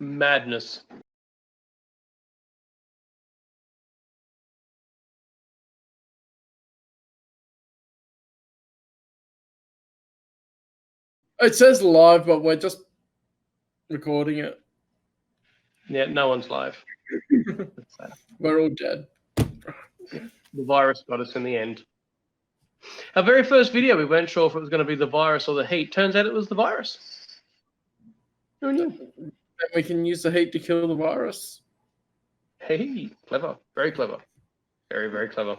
Madness. It says live, but we're just recording it. Yeah, no one's live. We're all dead. The virus got us in the end. Our very first video, we weren't sure if it was going to be the virus or the heat. Turns out it was the virus. Who knew? And we can use the heat to kill the virus. Hey, clever. Very clever. Very, very clever.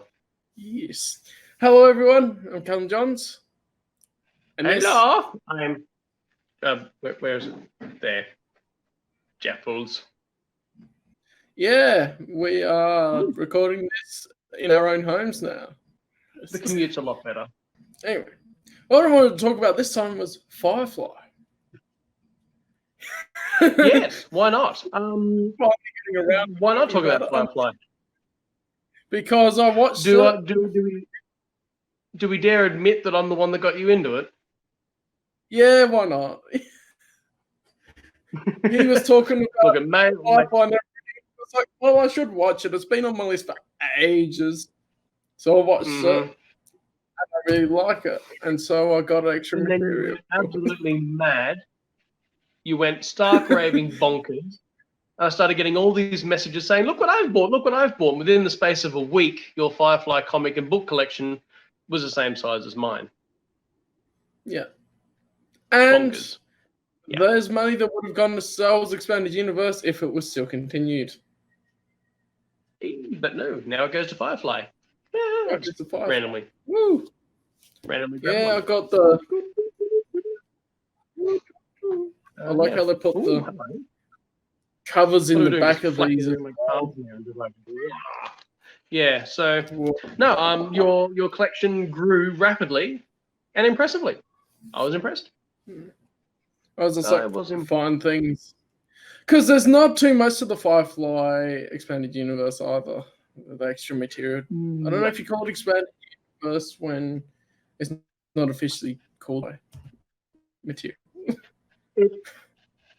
Yes. Hello, everyone. I'm Callum Johns. And hello. I'm... where is it? There. Jeff Fools. Yeah, we are recording this in our own homes now. The commute's a lot better. Anyway, what I wanted to talk about this time was Firefly. Yes, why not? Why not talk about Firefly? Because I watched Do we dare admit that I'm the one that got you into it? Yeah, why not? He was talking about Firefly and everything. I was like, well, I should watch it. It's been on my list for ages. So I watched it, and I really like it. And so I got extra material. You went absolutely mad. You went stark raving bonkers. I started getting all these messages saying, look what I've bought, look what I've bought. Within the space of a week, your Firefly comic and book collection was the same size as mine. Yeah. And there's money that would have gone to Star Wars Expanded Universe if it was still continued. But no, now it goes to Firefly. Yeah, just Firefly. Randomly. Woo! Randomly. Yeah, I got the... I like how they put the covers in the back of these. Yeah, so no, your collection grew rapidly and impressively. I was impressed. I was just like, find things. Because there's not too much to the Firefly Expanded Universe either. The extra material. I don't know if you call it Expanded Universe when it's not officially called material.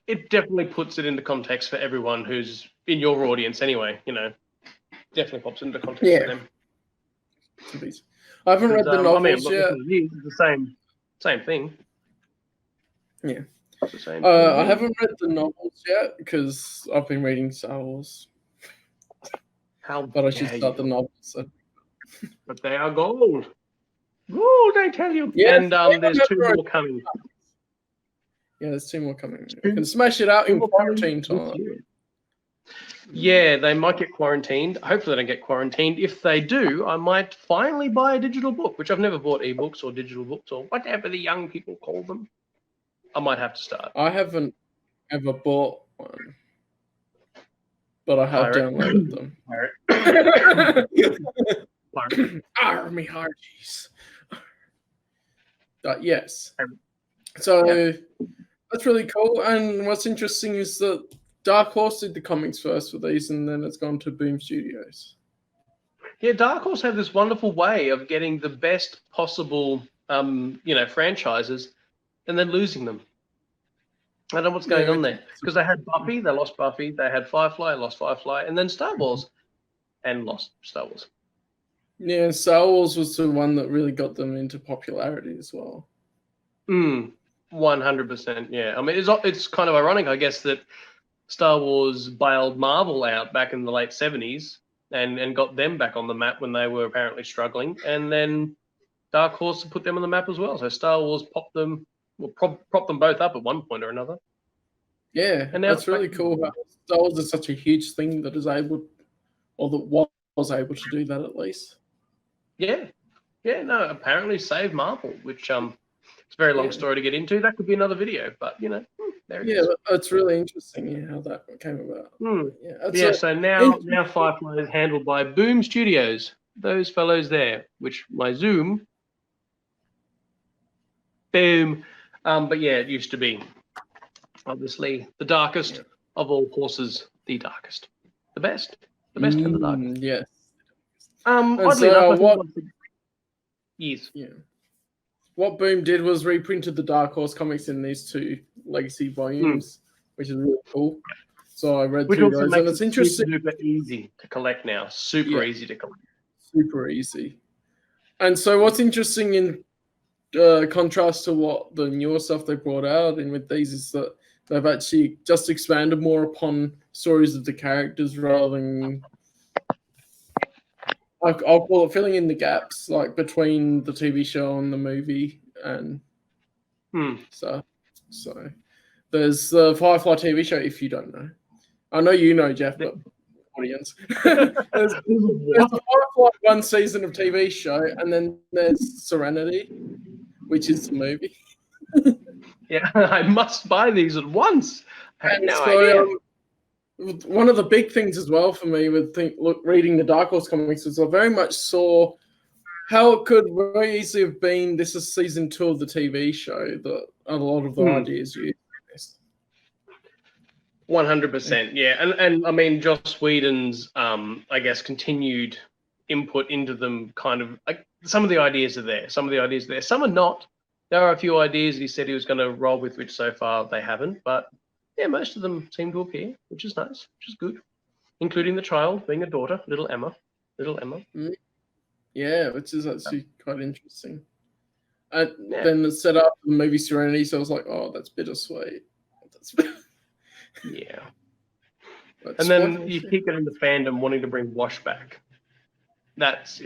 It definitely puts it into context for everyone who's in your audience anyway, you know. Definitely pops into context for them. I haven't read the novels yet. It's the same thing. Yeah. It's the same I haven't read the novels yet because I've been reading Star Wars. But I should start the novels. So. But they are gold. Gold, I tell you. Yeah, and there's 2 more coming. Yeah, there's 2 more coming. I can smash it out in quarantine time. Yeah, they might get quarantined. Hopefully they don't get quarantined. If they do, I might finally buy a digital book, which I've never bought ebooks or digital books or whatever the young people call them. I might have to start. I haven't ever bought one, but I have downloaded them. Me hearties. Yes. So that's really cool. And what's interesting is that Dark Horse did the comics first for these, and then it's gone to Boom Studios. Yeah, Dark Horse have this wonderful way of getting the best possible, franchises, and then losing them. I don't know what's going on there. Because they had Buffy, they lost Buffy. They had Firefly, lost Firefly, and then Star Wars, and lost Star Wars. Yeah, Star Wars was the one that really got them into popularity as well. 100%. Yeah, I mean, it's kind of ironic, I guess, that Star Wars bailed Marvel out back in the late 70s and got them back on the map when they were apparently struggling, and then Dark Horse put them on the map as well. So Star Wars propped them both up at one point or another. Yeah, and that's really cool. Star Wars is such a huge thing that was able to do that at least. Yeah, no, apparently saved Marvel, which it's a very long story to get into. That could be another video, but there it is. Yeah, it's really interesting how that came about. So now Firefly is handled by Boom Studios. Those fellows there, which my Zoom. Boom. But yeah, it used to be obviously the darkest of all horses, the darkest. The best and the darkest. Yes. Oddly enough, yes. Yeah. What Boom did was reprinted the Dark Horse comics in these 2 legacy volumes, which is really cool. So I read through those, and it's interesting. Super easy to collect now. Super easy to collect. Super easy. And so what's interesting in contrast to what the newer stuff they brought out in with these is that they've actually just expanded more upon stories of the characters rather than, I'll call it, filling in the gaps like between the TV show and the movie and stuff. So there's the Firefly TV show, if you don't know. I know you know, Jeff, but audience. there's the Firefly one season of TV show, and then there's Serenity, which is the movie. Yeah, I must buy these at once. I had no idea. One of the big things as well for me with reading the Dark Horse comics is I very much saw how it could very easily have been, this is season 2 of the TV show, that a lot of the ideas used. 100%, yeah. And I mean, Joss Whedon's, I guess, continued input into them kind of, like, some of the ideas are there. Some are not. There are a few ideas that he said he was going to roll with, which so far they haven't. But, yeah, most of them seem to appear, which is nice, which is good. Including the child being a daughter, little Emma. Yeah, which is actually quite interesting. Then it set up the movie Serenity, so I was like, oh, that's bittersweet. Yeah. And then you keep getting the fandom wanting to bring Wash back. That's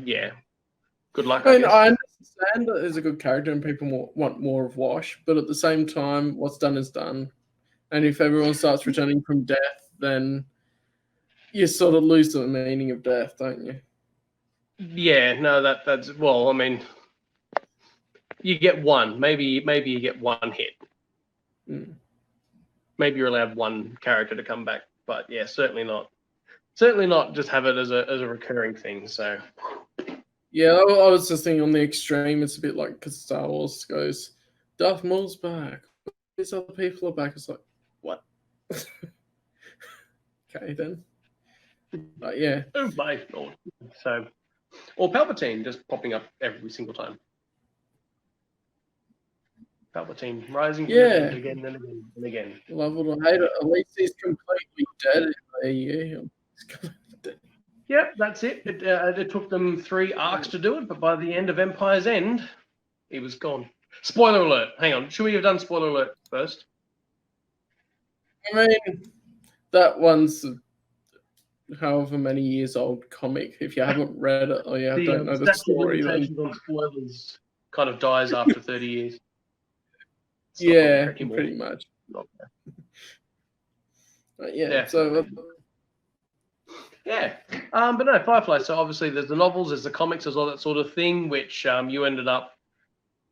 yeah. Good luck. I understand that there's a good character and people want more of Wash, but at the same time, what's done is done. And if everyone starts returning from death, then you sort of lose the meaning of death, don't you? Yeah, no, that's well, I mean, you get one. Maybe you get one hit. Maybe you're allowed one character to come back, but yeah, certainly not just have it as a recurring thing. So yeah, I was just thinking on the extreme, it's a bit like because Star Wars goes, Darth Maul's back, these other people are back. It's like, what? Okay then. But yeah. Oh my God. So, or Palpatine just popping up every single time. Palpatine rising again and again and again. Love it or hate it. At least he's completely dead in the Yep, that's it. It took them 3 arcs to do it, but by the end of Empire's End, he was gone. Spoiler alert. Hang on. Should we have done spoiler alert first? I mean, that one's however many years old comic. If you haven't read it or you don't know the story, then on spoilers kind of dies after 30 years. Yeah, pretty much. Yeah, so yeah, but no, Firefly. So obviously, there's the novels, there's the comics, there's all that sort of thing, which you ended up,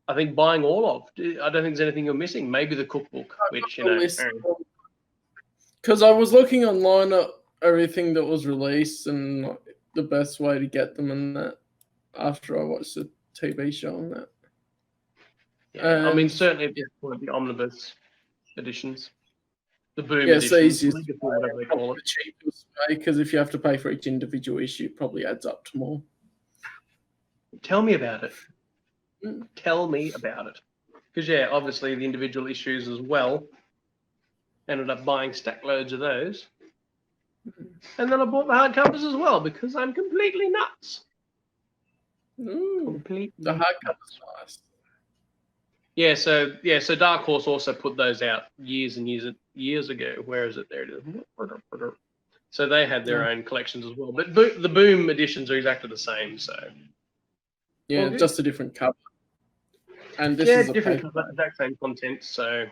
I think, buying all of. I don't think there's anything you're missing. Maybe the cookbook, which because I was looking online at everything that was released and the best way to get them and that after I watched the TV show on that. Yeah, I mean, certainly one of the omnibus editions, the boom editions, whatever they call it. The cheapest way, because if you have to pay for each individual issue, it probably adds up to more. Tell me about it. Tell me about it. Because yeah, obviously the individual issues as well. Ended up buying stack loads of those, and then I bought the hardcovers as well because I'm completely nuts. The hardcovers nice. Yeah, so Dark Horse also put those out years and years ago. Where is it? There it is. So they had their own collections as well. But the Boom editions are exactly the same. So yeah, just a different cover. And this is different cover, exact same content. So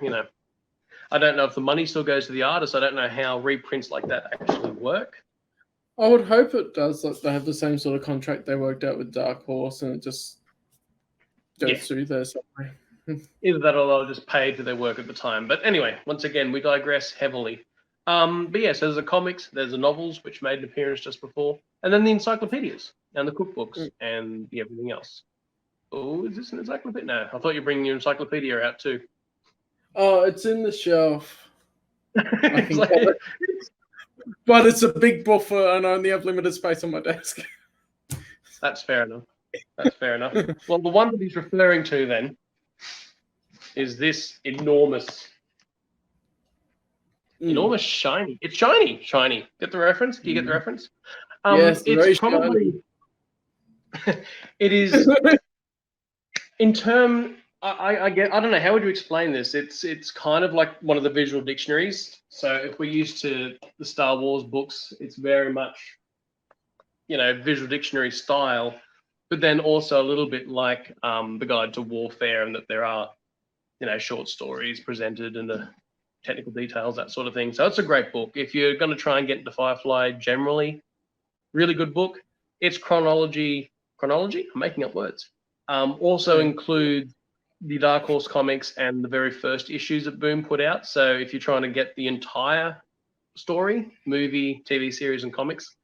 I don't know if the money still goes to the artist. I don't know how reprints like that actually work. I would hope it does. Like they have the same sort of contract they worked out with Dark Horse, and it just goes through there somewhere. Either that or they'll just pay for their work at the time. But anyway, once again, we digress heavily. But yeah, so there's the comics, there's the novels, which made an appearance just before, and then the encyclopedias and the cookbooks and everything else. Oh, is this an encyclopedia? No, I thought you were bringing your encyclopedia out too. Oh, it's in the shelf. I think but it's a big buffer and I only have limited space on my desk. That's fair enough. Well, the one that he's referring to then is this enormous Enormous shiny. It's shiny. Shiny. Get the reference? Do you get the reference? Yes, it's probably it is in term I don't know, how would you explain this? It's kind of like one of the visual dictionaries. So if we're used to the Star Wars books, it's very much, visual dictionary style, but then also a little bit like the Guide to Warfare, and that there are, short stories presented and the technical details, that sort of thing. So it's a great book. If you're going to try and get into Firefly generally, really good book. Its chronology, I'm making up words, also includes the Dark Horse comics and the very first issues that Boom put out. So if you're trying to get the entire story, movie, TV series, and comics,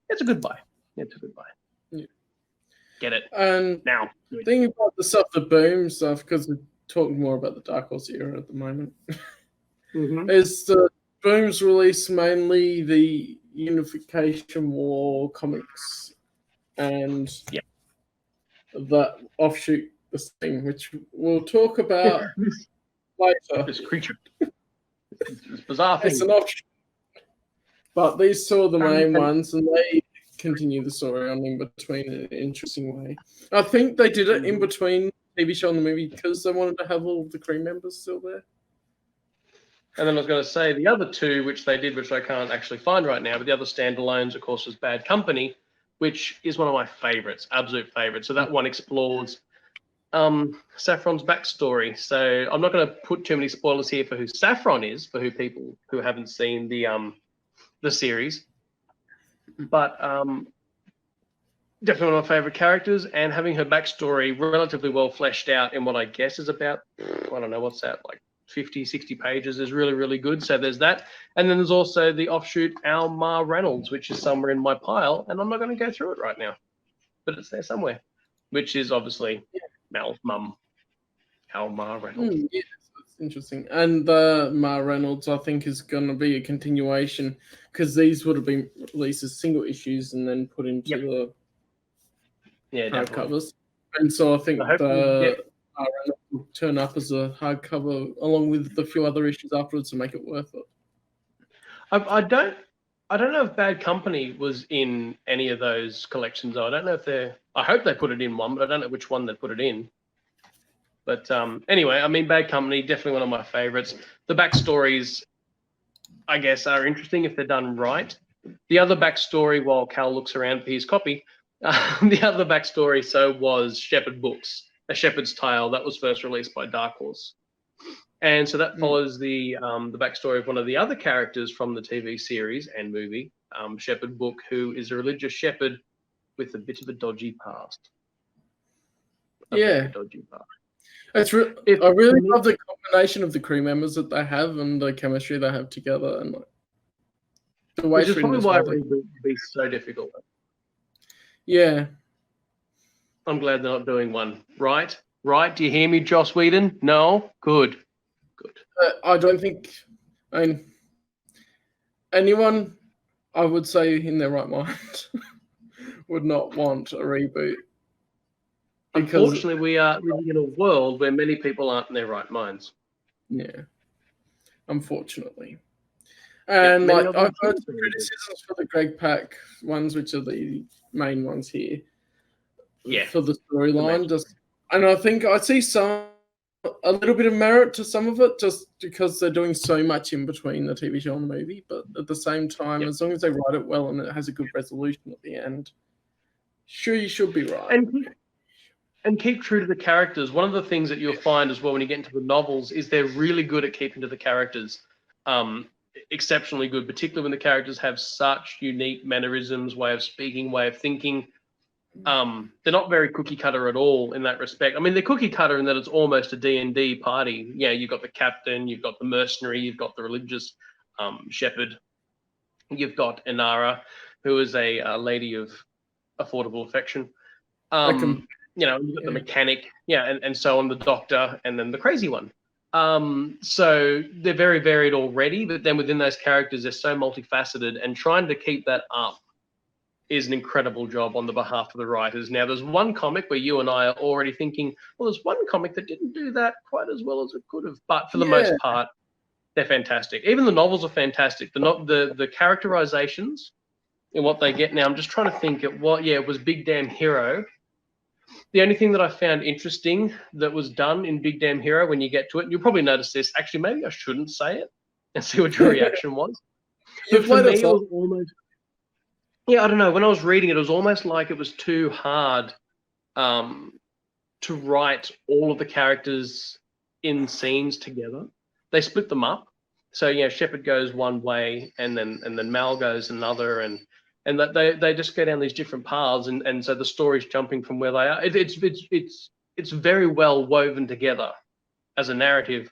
it's a good buy. It's a good buy. Yeah. Get it. And now. Thinking about the stuff, the Boom stuff, because we're talking more about the Dark Horse era at the moment, is the Boom's release mainly the Unification War comics and the offshoot, this thing, which we'll talk about later. This creature. This bizarre thing. It's an offshoot. But these two are the main ones, and they continue the story on in between in an interesting way. I think they did it in between TV show and the movie because they wanted to have all of the crew members still there. And then I was going to say the other two, which they did, which I can't actually find right now, but the other standalones, of course, was Bad Company, which is one of my favorites, absolute favorites. So that one explores Saffron's backstory. So I'm not going to put too many spoilers here for who Saffron is, for who people who haven't seen the series. But definitely one of my favorite characters, and having her backstory relatively well fleshed out in what I guess is about, I don't know, what's that, like 50, 60 pages is really, really good. So there's that. And then there's also the offshoot Al Ma Reynolds, which is somewhere in my pile, and I'm not going to go through it right now, but it's there somewhere, which is obviously Mal's mum, Al Ma Reynolds. Yes, that's interesting. And the Ma Reynolds, I think, is going to be a continuation because these would have been released as single issues and then put into the hardcovers. And so I think the Ma Reynolds will turn up as a hardcover along with the few other issues afterwards to make it worth it. I don't know if Bad Company was in any of those collections. I don't know if I hope they put it in one, but I don't know which one they put it in. But anyway, I mean, Bad Company, definitely one of my favorites. The backstories, I guess, are interesting if they're done right. The other backstory, while Cal looks around for his copy, the other backstory was Shepherd Books, A Shepherd's Tale. That was first released by Dark Horse. And so that follows the backstory of one of the other characters from the TV series and movie, Shepherd Book, who is a religious shepherd with a bit of a dodgy past. I really love the combination of the crew members that they have and the chemistry they have together, and the way which is probably why it would be so difficult. Yeah, I'm glad they're not doing one. Right? Do you hear me, Joss Whedon? No? Good. I don't think. I mean, anyone, I would say, in their right mind, would not want a reboot. Unfortunately, we are living in a world where many people aren't in their right minds. Yeah, unfortunately. And I've heard some criticisms for the Greg Pak ones, which are the main ones here. Yeah. For the storyline, and I think I see a little bit of merit to some of it, just because they're doing so much in between the TV show and the movie. But at the same time, as long as they write it well and it has a good resolution at the end, sure, you should be right. And keep true to the characters. One of the things that you'll find as well when you get into the novels is they're really good at keeping to the characters. Exceptionally good, particularly when the characters have such unique mannerisms, way of speaking, way of thinking. They're not very cookie cutter at all in that respect. I mean, they're cookie cutter in that it's almost a D&D party. Yeah, you've got the captain, you've got the mercenary, you've got the religious shepherd, you've got Inara, who is a lady of affordable affection. You've got the mechanic, and so on, the doctor, and then the crazy one. So they're very varied already, but then within those characters, they're so multifaceted, and trying to keep that up is an incredible job on the behalf of the writers. Now, there's one comic where you and I are already thinking, well, there's one comic that didn't do that quite as well as it could have. But for the most part, they're fantastic. Even the novels are fantastic. The characterizations and what they get now. I'm just trying to think at what. Yeah, it was Big Damn Hero. The only thing that I found interesting that was done in Big Damn Hero, when you get to it, and you'll probably notice this. Actually, maybe I shouldn't say it and see what your reaction was. But for me, it was almost. Yeah, I don't know. When I was reading it, it was almost like it was too hard to write all of the characters in scenes together. They split them up. So Shepard goes one way, and then Mal goes another, and they just go down these different paths, and so the story's jumping from where they are. It's very well woven together as a narrative.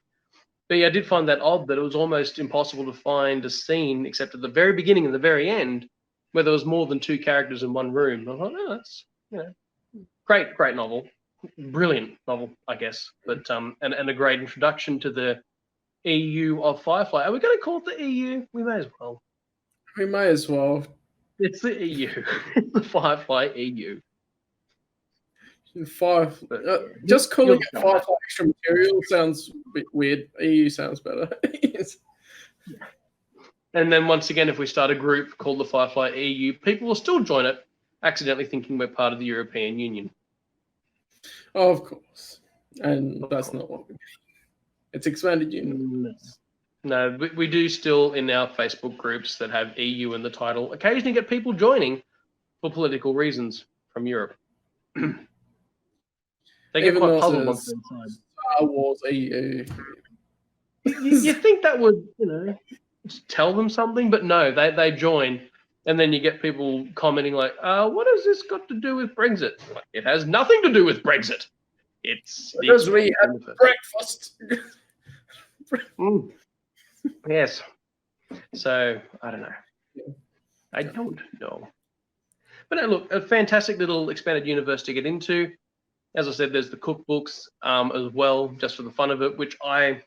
But yeah, I did find that odd that it was almost impossible to find a scene except at the very beginning and the very end where there was more than two characters in one room. I thought, oh, that's great novel, brilliant novel, I guess. But and a great introduction to the EU of Firefly. Are we going to call it the EU? We may as well. We may as well. It's the EU. It's the Firefly EU. Just calling it Firefly Extra Material sounds a bit weird. EU sounds better. And then once again, if we start a group called the Firefly EU, people will still join it, accidentally thinking we're part of the European Union. Oh, of course. And that's not what we mean. It's expanded universe. No, we do still, in our Facebook groups that have EU in the title, occasionally get people joining for political reasons from Europe. They get quite puzzled once they're inside. Star Wars EU. You think that would, tell them something, but no, they join, and then you get people commenting like, what has this got to do with Brexit? Like, it has nothing to do with Brexit. It's because we had breakfast. Yes. So I don't know. I don't know. But no, look, a fantastic little expanded universe to get into. As I said, there's the cookbooks as well, just for the fun of it, which I'm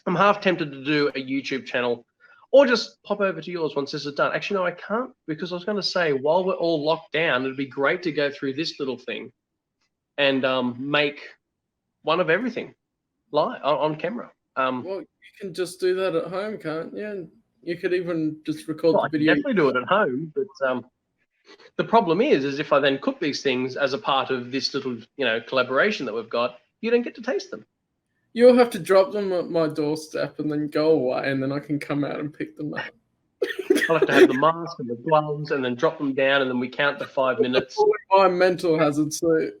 half tempted to do a YouTube channel or just pop over to yours once this is done. Actually, no, I can't, because I was going to say, while we're all locked down, it'd be great to go through this little thing and make one of everything live on camera. Well, you can just do that at home, can't you? You could even just record the video. I can definitely do it at home, but the problem is if I then cook these things as a part of this little, collaboration that we've got, you don't get to taste them. You'll have to drop them at my doorstep and then go away, and then I can come out and pick them up. I'll have to have the mask and the gloves and then drop them down, and then we count to 5 minutes. My mental hazard suit.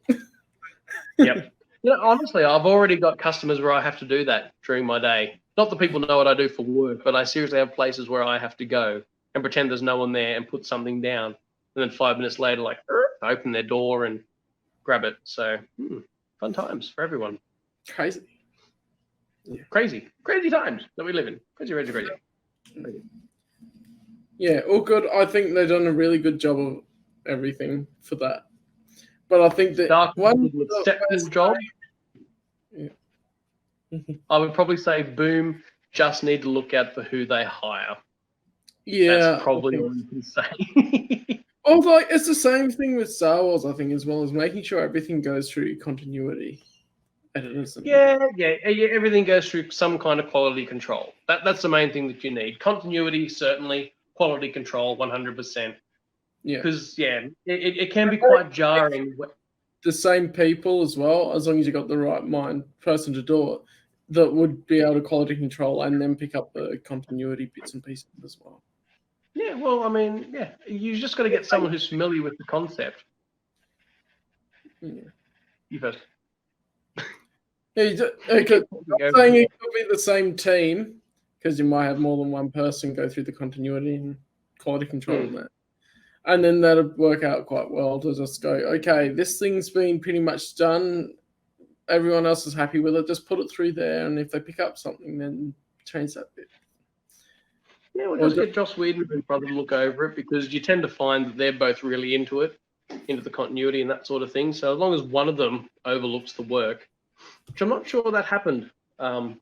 Yep. Honestly, I've already got customers where I have to do that during my day. Not that people know what I do for work, but I seriously have places where I have to go and pretend there's no one there and put something down. And then 5 minutes later, I open their door and grab it. So, fun times for everyone. Crazy. Yeah. Crazy times that we live in. Crazy. Yeah, all good. I think they've done a really good job of everything for that. But I think that Dark one did an exceptional job. Yeah. I would probably say Boom just need to look out for who they hire. Yeah, that's probably all you can say. Although it's the same thing with Star Wars, I think, as well, as making sure everything goes through continuity. Yeah, everything goes through some kind of quality control. That's the main thing that you need. Continuity, certainly. Quality control, 100%. Yeah. Because, it can be quite jarring. The same people as well, as long as you got the right person to do it, that would be able to quality control and then pick up the continuity bits and pieces as well. Yeah, well, I mean, you just got to get someone who's familiar with the concept. Yeah. You first. I'm saying it could be the same team, because you might have more than one person go through the continuity and quality control on that. And then that'll work out quite well to just go, okay, this thing's been pretty much done. Everyone else is happy with it. Just put it through there, and if they pick up something, then change that bit. Yeah, we'll just get Joss Whedon and his brother to look over it, because you tend to find that they're both really into it, into the continuity and that sort of thing. So as long as one of them overlooks the work, which I'm not sure that happened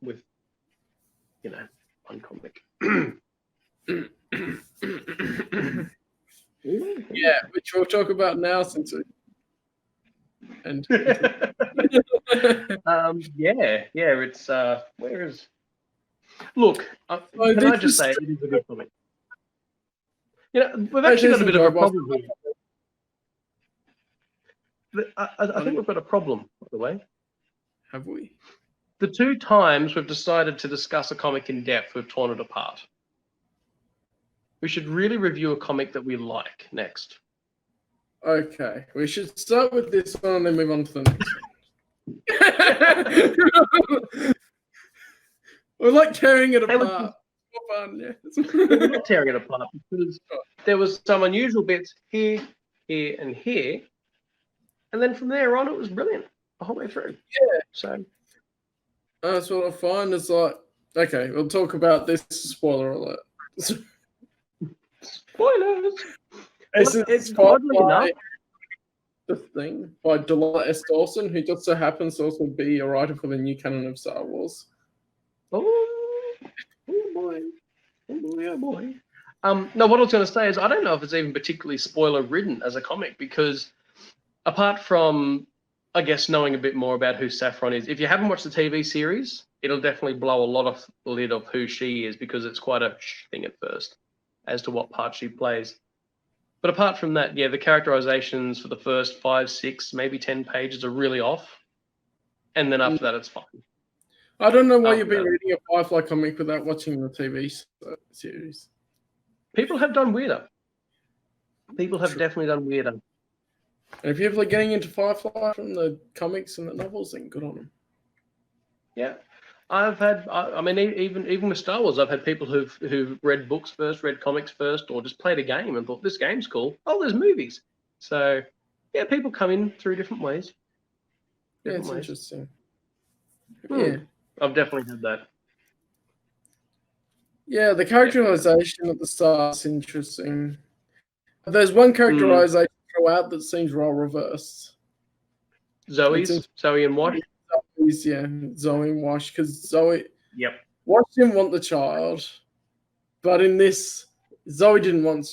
with, one comic. Yeah, which we'll talk about now since we... And it's where is Look, can I just say it is a good comic? You know, we've actually got a bit of a problem here. I think we've got a problem, by the way. Have we? The 2 times we've decided to discuss a comic in depth, we've torn it apart. We should really review a comic that we like next. Okay, we should start with this one and then move on to the next one. We're like tearing it apart. Fun, yeah. We're not tearing it apart because there was some unusual bits here, here, and here. And then from there on, it was brilliant the whole way through. Yeah. So that's what I find. It's like, okay, we'll talk about this. Spoiler alert. Spoilers. It's oddly enough the thing by Delight S. Dawson, who just so happens to also be a writer for the new canon of Star Wars. Oh boy. Oh boy. No, what I was going to say is I don't know if it's even particularly spoiler-ridden as a comic because apart from, I guess, knowing a bit more about who Saffron is, if you haven't watched the TV series, it'll definitely blow a lot of the lid of who she is because it's quite a thing at first as to what part she plays. But apart from that, yeah, the characterizations for the first 5, 6, maybe 10 pages are really off. And then after that, it's fine. I don't know why you've been reading a Firefly comic without watching the TV series. People have done weirder. People have definitely done weirder. And if people are getting into Firefly from the comics and the novels, then good on them. Yeah. I mean, even with Star Wars, I've had people who've read books first, read comics first, or just played a game and thought, this game's cool. Oh, there's movies. So, yeah, people come in through different ways. It's interesting. Yeah. I've definitely had that. Yeah, the characterization at the start is interesting. There's one characterization throughout that seems role reversed. Zoe and Wash? Yeah, Zoe and Wash, because Zoe Wash didn't want the child, but in this, Zoe didn't want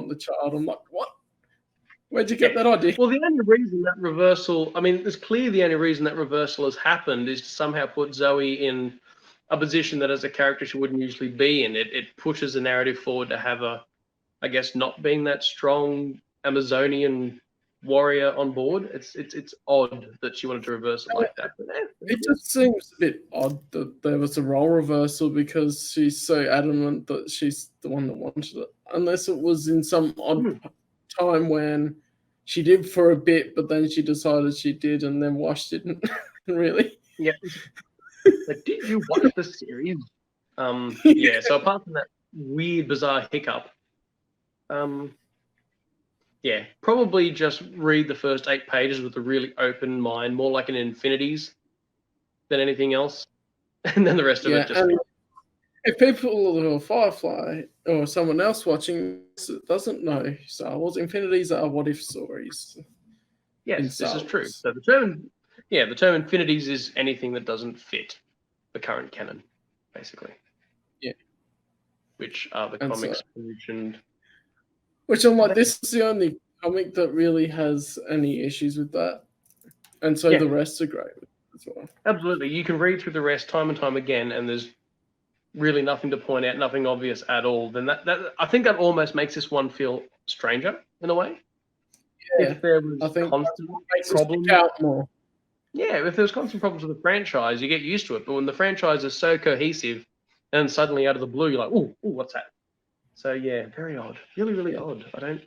the child. I'm like, what? Where'd you get that idea? Well, the only reason that reversal, I mean, it's clear the only reason that reversal has happened is to somehow put Zoe in a position that as a character she wouldn't usually be in. It pushes the narrative forward to have her, I guess, not being that strong Amazonian warrior on board. It's odd that she wanted to reverse it like that. But, it just seems a bit odd that there was a role reversal because she's so adamant that she's the one that wanted it. Unless it was in some odd time when she did for a bit, but then she decided she did, and then Wash didn't. Really? Yeah. But did you watch the series? Yeah. So apart from that weird, bizarre hiccup, yeah, probably just read the first 8 pages with a really open mind, more like an Infinities than anything else, and then the rest of it just. If people who are Firefly or someone else watching doesn't know Star Wars, Infinities are what-if stories. Yes, this is true. So the term Infinities is anything that doesn't fit the current canon, basically. Yeah. Which are the comics mentioned. Which I'm like, this is the only comic that really has any issues with that. And so the rest are great as well. Absolutely. You can read through the rest time and time again, and there's really nothing to point out, nothing obvious at all. Then that I think that almost makes this one feel stranger in a way. Yeah, if there was constant problems. More. Yeah, if there was constant problems with the franchise, you get used to it. But when the franchise is so cohesive, and suddenly out of the blue, you're like, ooh, what's that? So yeah, very odd. Really, really odd. And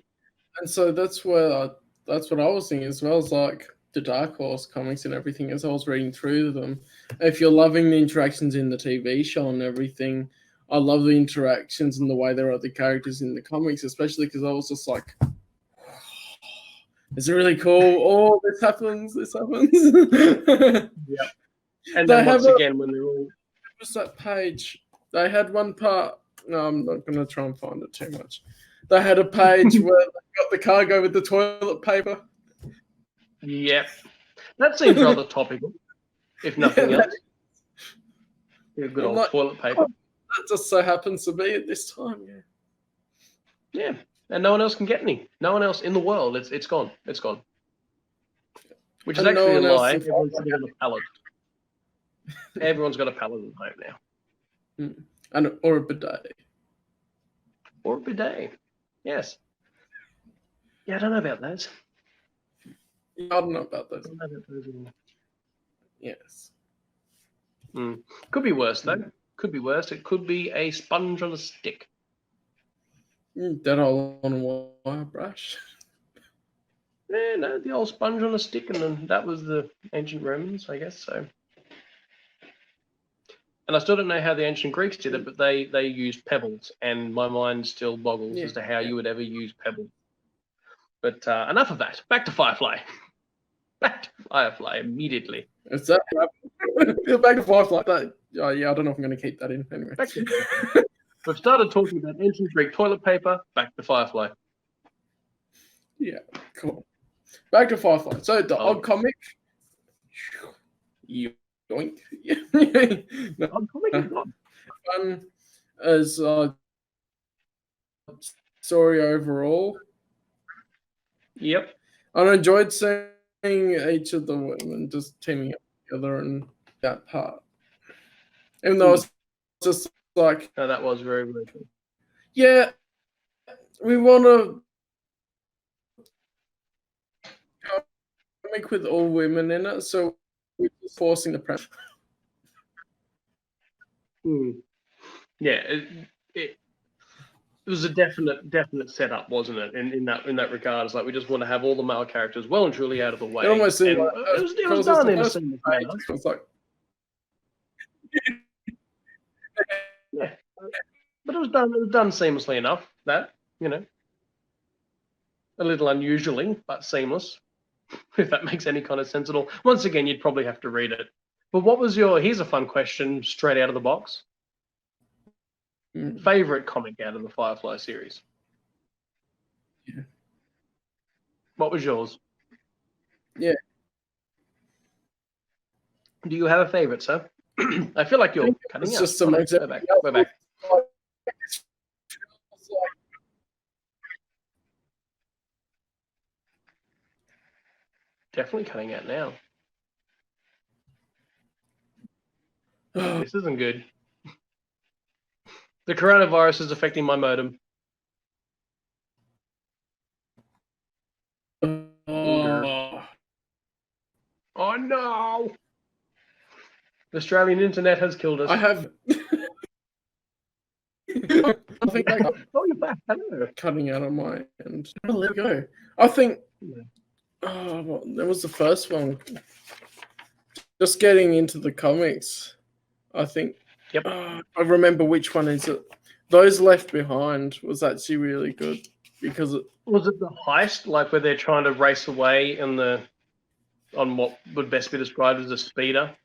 so that's what I was thinking as well. As like the Dark Horse comics and everything. As I was reading through them, if you're loving the interactions in the TV show and everything, I love the interactions and the way there are the characters in the comics, especially because I was just like, it's really cool. Oh, this happens. Yeah. And then once again, when they're all. What's that page? They had one part. No, I'm not going to try and find it too much. They had a page where they got the cargo with the toilet paper. Yep. That seems rather topical, if nothing else. Yeah, good old toilet paper. That just so happens to be at this time, Yeah. And no one else can get any. No one else in the world. It's gone. It's gone. Which is actually a lie. Everyone's sitting on a pallet. Everyone's got a pallet at home now. Or a bidet. Or a bidet. Yes. Yeah, I don't know about those. I don't know about those. I don't know about those at all. Yes. Could be worse, though. Could be worse. It could be a sponge on a stick. That all on a wire brush. Yeah, no, the old sponge on a stick, and then that was the ancient Romans, I guess so. And I still don't know how the ancient Greeks did it, but they used pebbles, and my mind still boggles as to how you would ever use pebbles. But enough of that. Back to Firefly. Back to Firefly immediately. Is that back to Firefly? Oh yeah, I don't know if I'm going to keep that in anyway. We've started talking about ancient Greek toilet paper. Back to Firefly. Yeah, cool. Back to Firefly. So the odd comic. Yoink. No, odd comic is not fun as story overall. Yep. I enjoyed seeing each of the women just teaming up together in that part. Even though it's just like... No, that was very, very good. Yeah, we want to comic with all women in it, so we're just forcing the pressure. Yeah, it was a definite setup, wasn't it? In that regard, it's like we just want to have all the male characters well and truly out of the way. It almost seemed like it was done in a seamless manner. It was like, yeah, but it was done seamlessly enough. That, you know, a little unusually, but seamless. If that makes any kind of sense at all. Once again, you'd probably have to read it. But what was your? Here's a fun question, straight out of the box. Favorite comic out of the Firefly series? Yeah. What was yours? Yeah. Do you have a favorite, sir? I feel like you're cutting out. Just Go back. Go back. Definitely cutting out now. This isn't good. The coronavirus is affecting my modem. Oh no! The Australian internet has killed us. I have. I think you're back. Hello. Cutting out on my end. Oh, let it go. I think. Oh, that was the first one. Just getting into the comics, I think. Yep. I remember which one is it. Those Left Behind was actually really good because it was it the heist, like where they're trying to race away on what would best be described as a speeder.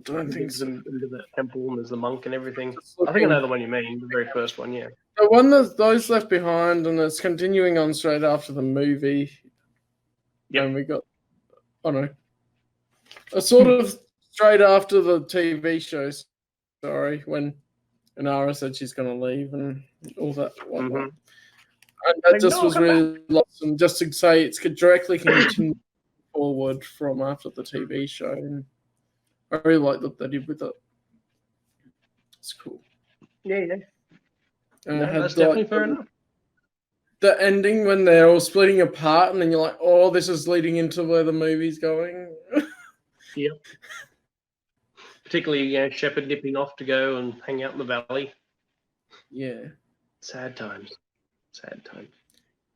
Don't think so. Into the temple and there's the monk and everything. I think I know the one you mean, the very first one, yeah. The one that's Those Left Behind, and it's continuing on straight after the movie. Yeah. And we got, I don't know, a sort of straight after the TV show. Sorry, when Inara said she's going to leave and all that. And that just was really awesome. Just to say it's directly continuing forward from after the TV show. And I really like what they did with it. It's cool. Yeah. And that's definitely fair enough. The ending when they're all splitting apart, and then you're like, "Oh, this is leading into where the movie's going." Yeah. Particularly, Shepard nipping off to go and hang out in the valley. Yeah. Sad times.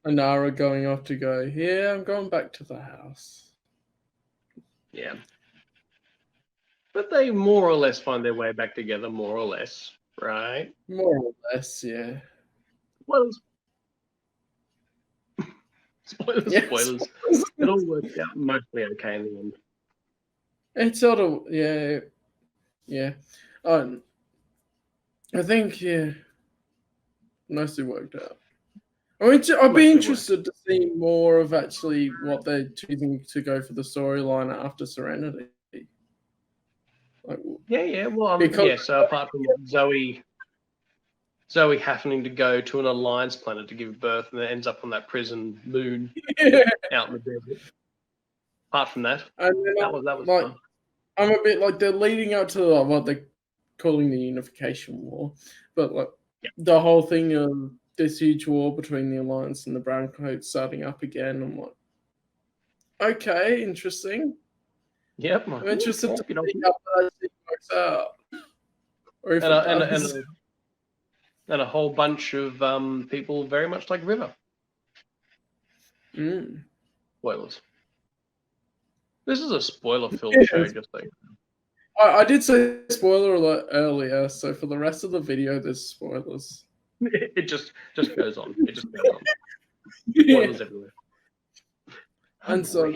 Inara going off to go. Yeah, I'm going back to the house. Yeah. But they more or less find their way back together, more or less, right? More or less, yeah. Spoilers. It all worked out mostly okay in the end. It's sort of, yeah. I think, mostly worked out. I'd be interested to see more of actually what they're choosing to go for the storyline after Serenity. Like, yeah. Well, so apart from Zoe having to go to an Alliance planet to give birth, and then ends up on that prison moon out in the desert. Apart from that, that was fun. I'm a bit like they're leading up to what they're calling the Unification War, but like the whole thing of this huge war between the Alliance and the Browncoats starting up again. I'm like, okay, interesting. Yep. I'm interested to see how that works out. Or if and a whole bunch of people very much like River. Spoilers. This is a spoiler-filled show, just like. I did say spoiler alert earlier, so for the rest of the video, there's spoilers. It just goes on. It just goes on. Spoilers everywhere. And so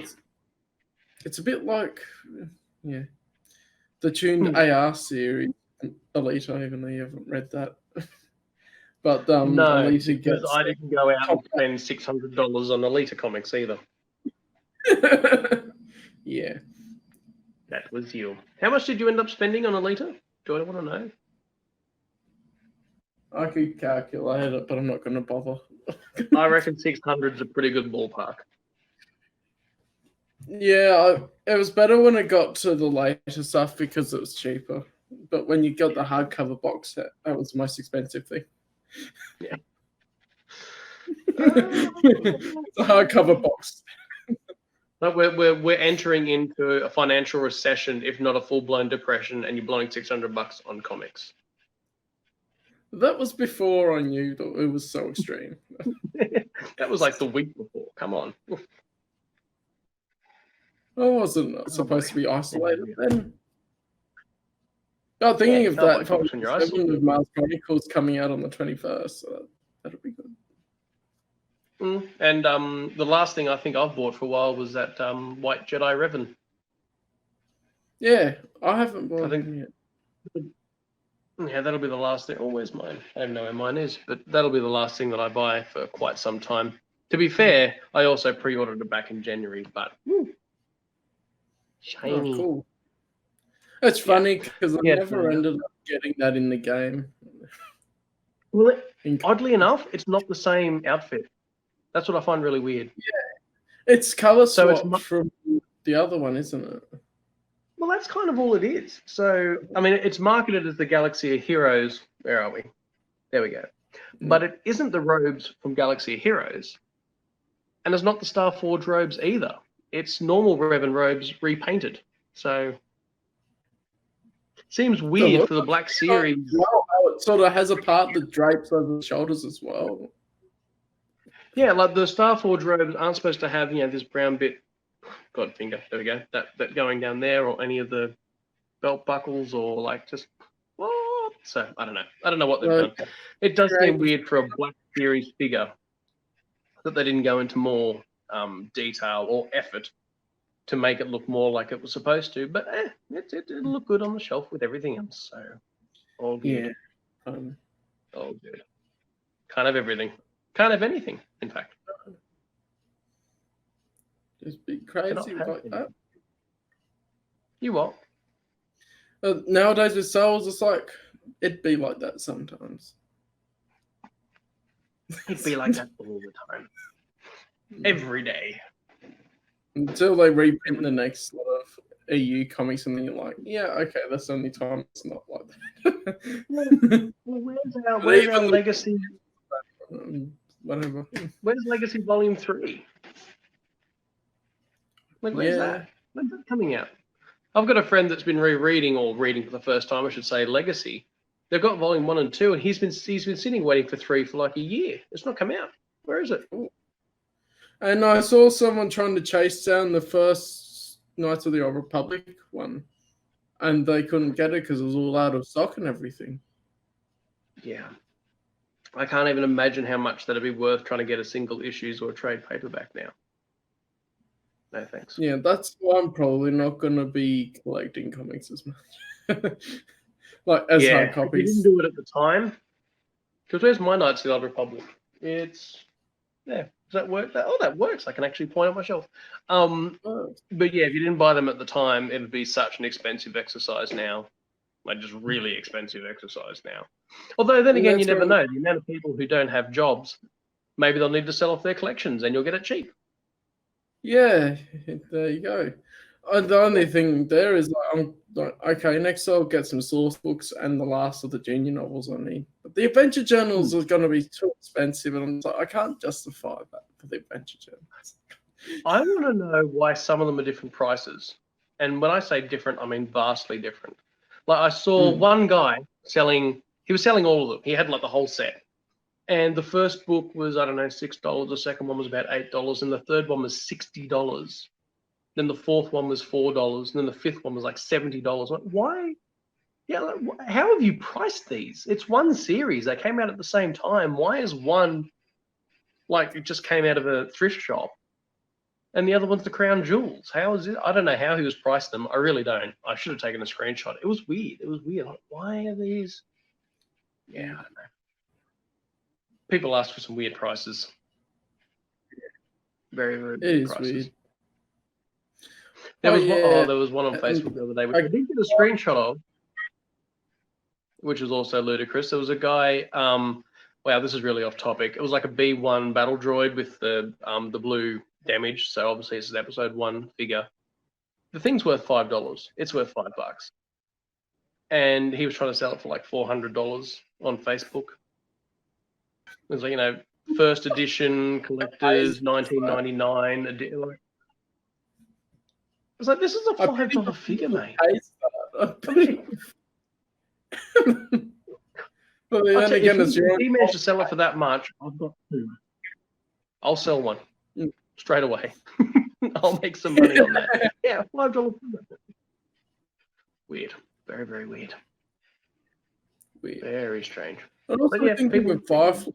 it's a bit like, the tuned AR series, Alita, even though you haven't read that. But no, Alita because I didn't go out and spend $600 on Alita comics either. Yeah. That was you. How much did you end up spending on Alita? Do I want to know? I could calculate it, but I'm not going to bother. I reckon 600 is a pretty good ballpark. Yeah, it was better when it got to the later stuff because it was cheaper. But when you got the hardcover box set, that was the most expensive thing. Yeah. It's a hardcover box. But we're entering into a financial recession, if not a full-blown depression, and you're blowing $600 on comics. That was before I knew that it was so extreme. That was like the week before. Come on. I wasn't supposed to be isolated then. I'm thinking of that. If I was with Mars Chronicles coming out on the 21st, so that'll be good. And the last thing I think I've bought for a while was that White Jedi Revan. Yeah, I haven't bought it yet. Yeah, that'll be the last thing. Oh, where's mine? I don't know where mine is, but that'll be the last thing that I buy for quite some time. To be fair, I also pre-ordered it back in January, but shiny. Oh, cool. It's funny because I never ended up getting that in the game. Well, oddly enough, it's not the same outfit. That's what I find really weird. Yeah, it's color swap from the other one, isn't it? Well, that's kind of all it is. So, I mean, it's marketed as the Galaxy of Heroes. Where are we? There we go. But it isn't the robes from Galaxy of Heroes. And it's not the Starforge robes either. It's normal Revan robes repainted. So, seems weird for the Black Series. Well, it sort of has a part that drapes over the shoulders as well. Yeah, like the Starforge robes aren't supposed to have, this brown bit. God finger, there we go. That going down there, or any of the belt buckles, or like just what? So I don't know what they've done. It does seem weird for a Black Series figure that they didn't go into more detail or effort to make it look more like it was supposed to. But it'll look good on the shelf with everything else. So all good. Yeah. All good. Kind of everything. Kind of anything, in fact. Just be crazy like that. You what? Nowadays with sales, it's like it'd be like that sometimes. It'd be like that all the time. Every day. Until they reprint the next lot of EU comics, and then you're like, yeah, okay, that's the only time it's not like that. Where's our Legacy? Whatever. Where's Legacy Volume 3? Where's that? When's that coming out? I've got a friend that's been reading for the first time, I should say, Legacy. They've got Volume 1 and 2, and he's been sitting waiting for 3 for like a year. It's not come out. Where is it? Ooh. And I saw someone trying to chase down the first Knights of the Old Republic one, and they couldn't get it because it was all out of stock and everything. Yeah. I can't even imagine how much that'd be worth trying to get a single issues or a trade paperback now. No thanks. Yeah, that's why I'm probably not going to be collecting comics as much. Hard copies. You didn't do it at the time. Because where's my Knights of the Old Republic? It's there. Does that work? That works. I can actually point at my shelf. But yeah, if you didn't buy them at the time, it would be such an expensive exercise now. Like just really expensive exercise now. Although then again, you never know. The amount of people who don't have jobs, maybe they'll need to sell off their collections and you'll get it cheap. Yeah, there you go. The only thing there is I'm like, okay, next I'll get some source books and the last of the junior novels I need. But the adventure journals are going to be too expensive, and I'm like, I can't justify that for the adventure journals. I want to know why some of them are different prices. And when I say different, I mean vastly different. Like I saw one guy he was selling all of them. He had like the whole set. And the first book was, I don't know, $6. The second one was about $8. And the third one was $60. Then the fourth one was $4. And then the fifth one was like $70. Like, why? Yeah, like, how have you priced these? It's one series. They came out at the same time. Why is one like it just came out of a thrift shop? And the other one's the crown jewels. How is it? I don't know how he was priced them. I really don't. I should have taken a screenshot. It was weird. Like, why are these? Yeah, I don't know. People ask for some weird prices. Very, very weird prices. Weird. There was one on Facebook the other day, which I did get a screenshot of, which was also ludicrous. There was a guy. Wow, this is really off topic. It was like a B1 battle droid with the blue damage. So obviously this is episode 1 figure. The thing's worth $5. It's worth $5. And he was trying to sell it for like $400 on Facebook. It was like, first edition, collectors, $19.99. I was like, this is a $5 figure, mate. But then again, if he managed to sell it for that much, I've got 2. I'll sell one straight away. I'll make some money on that. Yeah, $5. Weird. Very, very weird. Very strange. I also thinking with Firefly.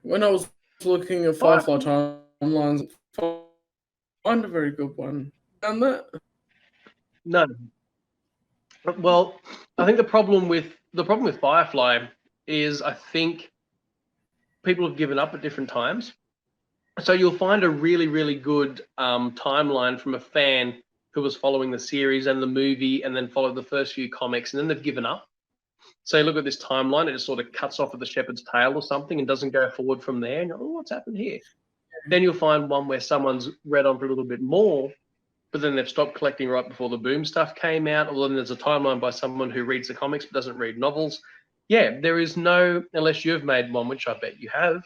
When I was looking at Firefly timelines, I find a very good one. Done that? No. Well, I think the problem with Firefly is I think people have given up at different times. So you'll find a really, really good timeline from a fan who was following the series and the movie and then followed the first few comics, and then they've given up. So you look at this timeline, it just sort of cuts off at the shepherd's tail or something and doesn't go forward from there. And you're like, oh, what's happened here? Then you'll find one where someone's read on for a little bit more, but then they've stopped collecting right before the Boom stuff came out. Or then there's a timeline by someone who reads the comics but doesn't read novels. Yeah, there is no, unless you've made one, which I bet you have,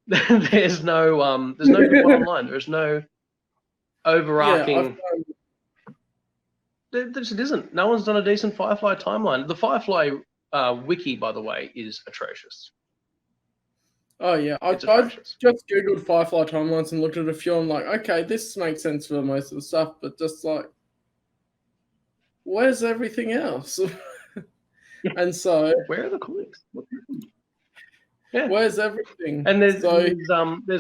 there's no good one online. There's no overarching... There just isn't. No one's done a decent Firefly timeline. The Firefly wiki, by the way, is atrocious. Oh, yeah. I just Googled Firefly timelines and looked at a few. I'm like, okay, this makes sense for most of the stuff, but just like, where's everything else? And so... Where are the comics? Yeah. Where's everything? And there's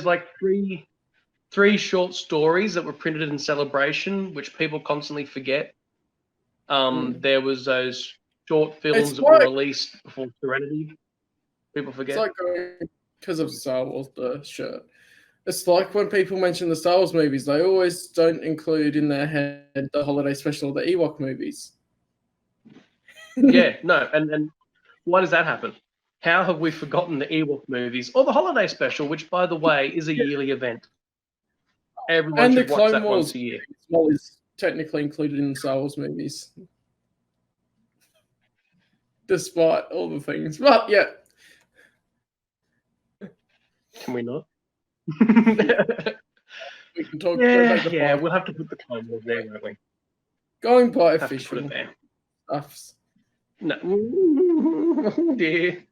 like three short stories that were printed in Celebration, which people constantly forget. There was those short films that were released before Serenity. People forget. It's like because of Star Wars, the shirt. It's like when people mention the Star Wars movies, they always don't include in their head the holiday special of the Ewok movies. Yeah, no, and why does that happen? How have we forgotten the Ewok movies or the holiday special, which, by the way, is a yearly event? Everyone should watch that once a year. Well, is technically included in the Star Wars movies, despite all the things. But yeah, can we not? We can talk. Yeah, we'll have to put the Clone Wars there, won't we? Going by official stuffs. No, dear.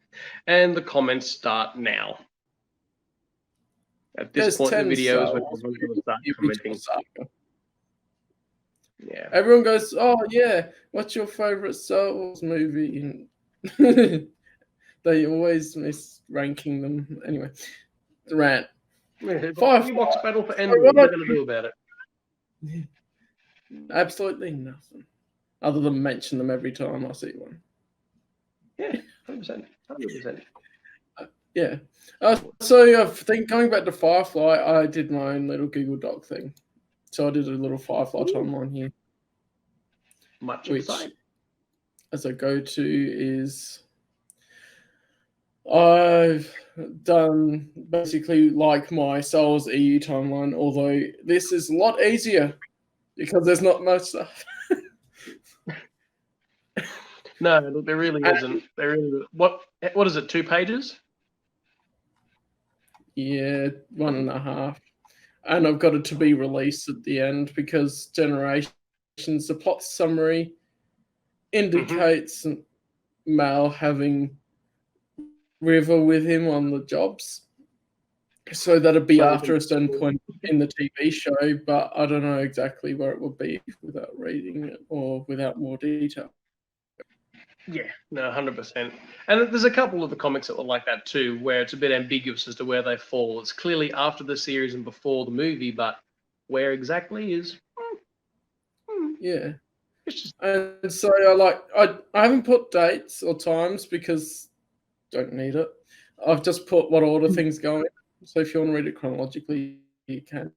And the comments start now. At this point in the video is when everyone's going to start commenting. Yeah. Everyone goes, oh yeah, what's your favorite Star Wars movie? And they always miss ranking them. Anyway, the rant. Firebox battle for Endor. What are they going to do about it? Absolutely nothing. Other than mention them every time I see one. Yeah, 100%. 100%. Yeah. So I think going back to Firefly, I did my own little Google Doc thing. So I did a little Firefly timeline here. Much inside. As I go to is I've done basically like my Star Wars EU timeline, although this is a lot easier because there's not much stuff. No, there really isn't. There really. What is it? 2 pages? Yeah, 1.5. And I've got it to be released at the end because Generations, the plot summary indicates Mal having River with him on the jobs. So that'd be after a certain point in the TV show, but I don't know exactly where it would be without reading it or without more detail. Yeah, no, 100%. And there's a couple of the comics that were like that too, where it's a bit ambiguous as to where they fall. It's clearly after the series and before the movie, but where exactly is... Yeah. It's just... And so I haven't put dates or times because don't need it. I've just put what order things go in. So if you want to read it chronologically, you can.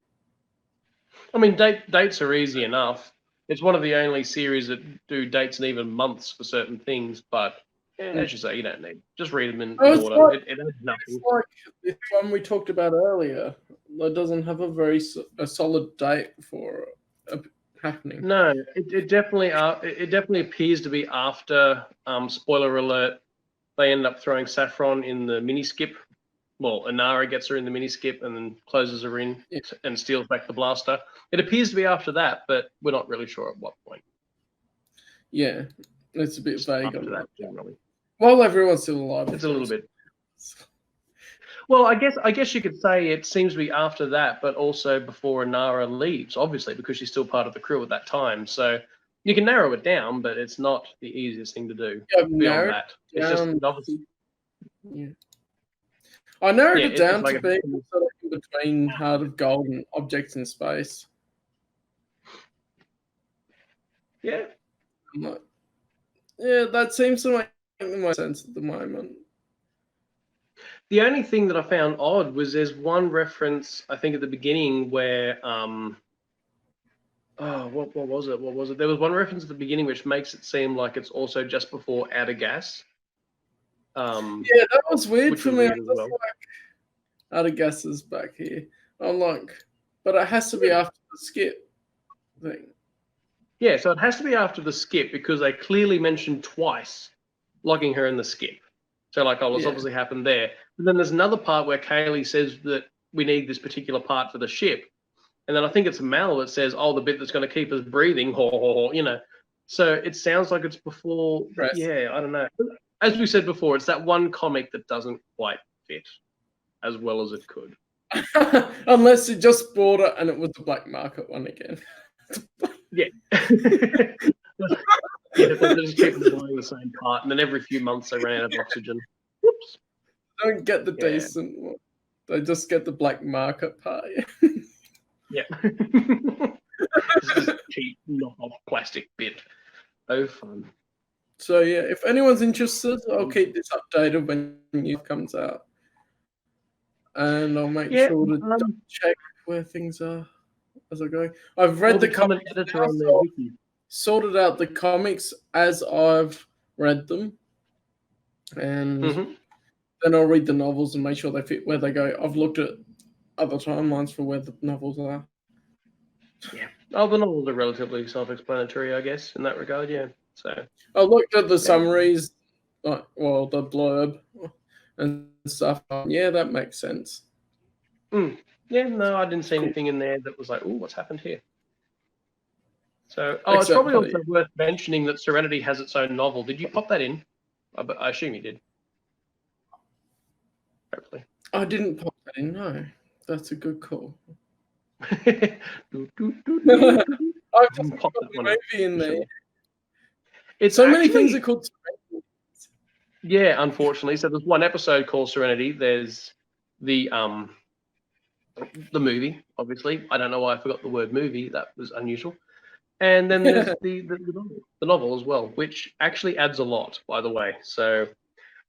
I mean, dates are easy enough. It's one of the only series that do dates and even months for certain things, but as you say, you don't need. Just read them in order. Like, it has nothing. It's like this one we talked about earlier. It doesn't have a solid date for happening. No, it definitely appears to be after. Spoiler alert: they end up throwing Saffron in the mini skip. Well, Inara gets her in the mini skip and then closes her in and steals back the blaster. It appears to be after that, but we're not really sure at what point. Yeah, it's a bit vague after that, generally. Well, everyone's still alive. It's a little bit. Well, I guess you could say it seems to be after that, but also before Inara leaves, obviously, because she's still part of the crew at that time. So you can narrow it down, but it's not the easiest thing to do. Beyond that, it's just obviously. Yeah. I narrowed it down to be sort of in between Heart of Gold and Objects in Space. Yeah. Yeah, that seems to make the most sense at the moment. The only thing that I found odd was there's one reference, I think, at the beginning where what was it? What was it? There was one reference at the beginning which makes it seem like it's also just before Outer Gas. Yeah, that was weird for me. Weird as well. Outer Gas is back here. I'm like, but it has to be after the skip thing. Yeah, so it has to be after the skip because they clearly mentioned twice locking her in the skip. So like, it's obviously happened there. And then there's another part where Kaylee says that we need this particular part for the ship. And then I think it's Mal that says, the bit that's going to keep us breathing, you know. So it sounds like it's before. Yeah, I don't know. As we said before, it's that one comic that doesn't quite fit as well as it could. Unless you just bought it and it was the black market one again. Yeah. Yeah, they just keep buying the same part, and then every few months they ran out of oxygen. Whoops. They don't get the decent one. They just get the black market part. Yeah. It's just a cheap knockoff plastic bit. Oh, fun. So yeah, if anyone's interested, I'll keep this updated when news comes out, and I'll make sure to check where things are as I go. I've read the comic editor on their wiki. Sorted out the comics as I've read them, and then I'll read the novels and make sure they fit where they go. I've looked at other timelines for where the novels are. Yeah. Oh, the novels are relatively self-explanatory, I guess, in that regard. Yeah. So I looked at the summaries, the blurb and stuff. Yeah, that makes sense. Yeah, no, I didn't see anything in there that was like, "Oh, what's happened here?" So, it's probably also worth mentioning that Serenity has its own novel. Did you pop that in? I assume you did. Hopefully. I didn't pop that in, no. That's a good call. I've just pop that movie in there. It's so many things are called Serenity. Yeah, unfortunately. So there's one episode called Serenity. There's the movie, obviously. I don't know why I forgot the word movie. That was unusual. And then there's the novel as well, which actually adds a lot, by the way. So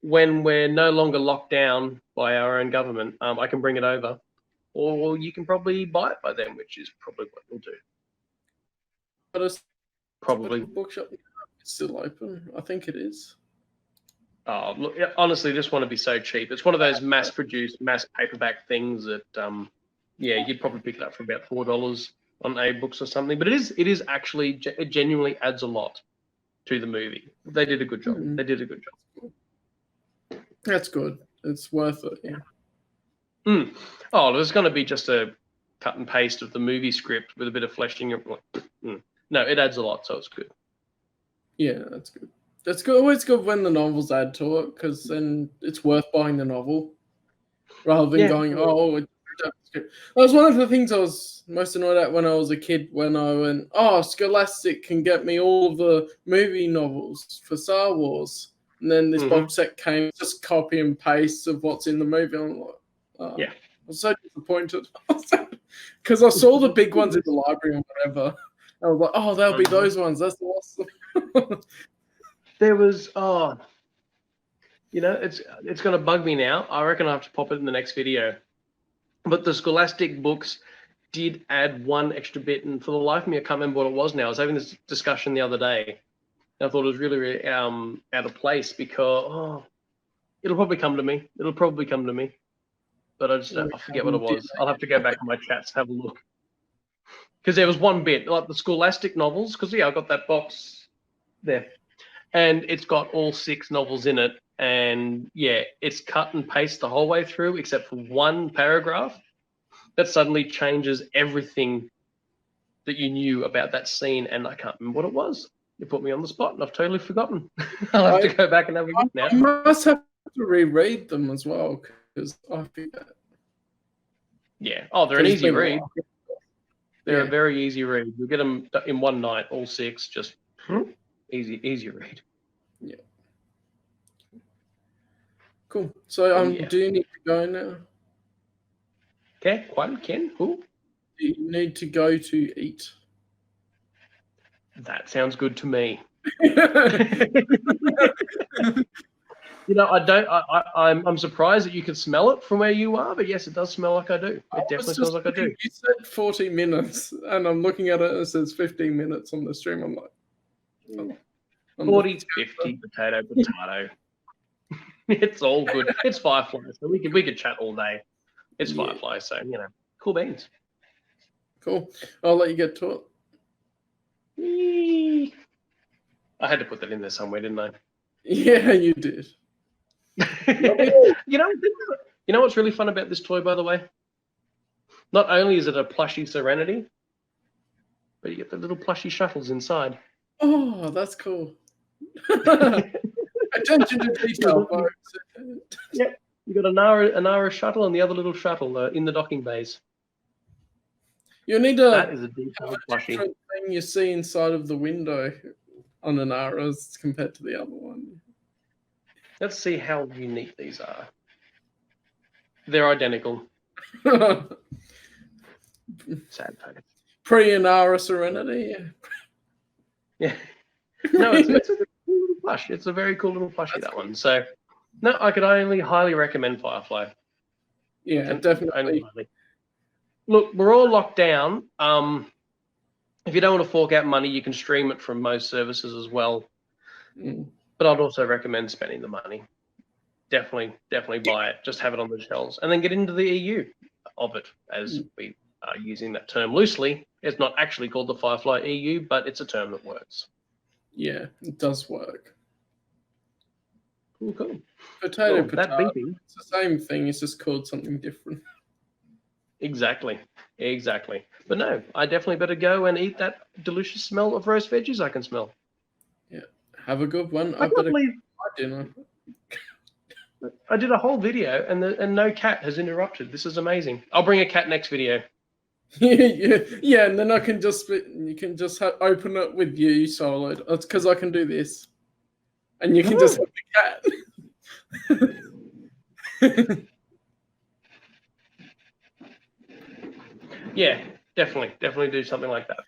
when we're no longer locked down by our own government, I can bring it over, or you can probably buy it by then, which is probably what you'll do. But probably bookshop is still open. I think it is. Oh, look, honestly, just want to be so cheap. It's one of those mass-produced, mass paperback things that, you'd probably pick it up for about $4 on A-Books or something. But it is actually, it genuinely adds a lot to the movie. They did a good job. They did a good job. That's good. It's worth it. Yeah. Oh, there's going to be just a cut and paste of the movie script with a bit of fleshing. No, it adds a lot, so it's good. Yeah, that's good. That's good. Always good when the novels add to it, because then it's worth buying the novel rather than going, oh. That was one of the things I was most annoyed at when I was a kid. When I went, oh, Scholastic can get me all of the movie novels for Star Wars, and then this box set came, just copy and paste of what's in the movie. I'm like, I was so disappointed because I saw the big ones in the library or whatever. I was like, oh, there'll be those ones. That's awesome. There was, it's going to bug me now. I reckon I have to pop it in the next video. But the Scholastic books did add one extra bit, and for the life of me, I can't remember what it was now. I was having this discussion the other day, and I thought it was really, really out of place because, it'll probably come to me. But I forget what it was. I'll have to go back in my chats to have a look. Because there was one bit, like the Scholastic novels, because, I got that box there. And it's got all 6 novels in it. And, it's cut and paste the whole way through, except for one paragraph that suddenly changes everything that you knew about that scene. And I can't remember what it was. You put me on the spot, and I've totally forgotten. I'll have to go back and have a look now. I must have to reread them as well, because I forget. Yeah. Oh, they're an easy read. They're a very easy read. You'll get them in one night, all 6, just easy read. Yeah. Cool. So do you need to go now? Okay, Ken, who? Do you need to go to eat? That sounds good to me. I'm surprised that you can smell it from where you are, but yes, it does smell like I do. It definitely smells like I do. You said 40 minutes, and I'm looking at it, and it says 15 minutes on the stream. I'm like, 40, 50, potato. It's all good. It's Firefly, so we could chat all day. It's Firefly, so cool beans. Cool. I'll let you get to it. I had to put that in there somewhere, didn't I? Yeah, you did. You know what's really fun about this toy, by the way? Not only is it a plushy Serenity, but you get the little plushy shuttles inside. Oh, that's cool. Attention to detail, folks. Yeah, you got a Nara shuttle and the other little shuttle in the docking bays. You need a that is a detailed plushie thing you see inside of the window on an Nara as compared to the other one. Let's see how unique these are. They're identical. Sad face. Pre-Nara Serenity. Yeah. No, it's a cool little plush. It's a very cool little plushie, that one. So, no, I could only highly recommend Firefly. Yeah, definitely. Look, we're all locked down. If you don't want to fork out money, you can stream it from most services as well. But I'd also recommend spending the money. Definitely buy it. Just have it on the shelves. And then get into the EU of it, as we are using that term loosely. It's not actually called the Firefly EU, but it's a term that works. Yeah, it does work. Cool. Potato. That beeping. It's the same thing. It's just called something different. Exactly. But no, I definitely better go and eat that delicious smell of roast veggies I can smell. Yeah. Have a good one. I better eat my dinner. I did a whole video and no cat has interrupted. This is amazing. I'll bring a cat next video. yeah, and then you can just open it with you solid. That's because I can do this, and you can just have the cat. Yeah, definitely do something like that.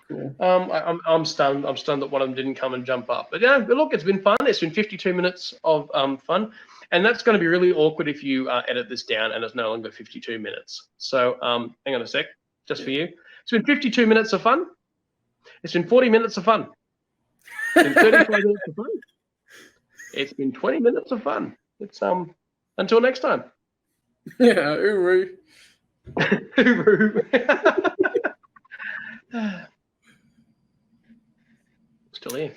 Cool. I'm stunned. I'm stunned that one of them didn't come and jump up. But look, it's been fun. It's been 52 minutes of fun, and that's going to be really awkward if you edit this down and it's no longer 52 minutes. So hang on a sec, just for you. It's been 52 minutes of fun. It's been 40 minutes of fun. It's been 35 minutes of fun. It's been 20 minutes of fun. It's until next time. Yeah, uru. Uru. Still here.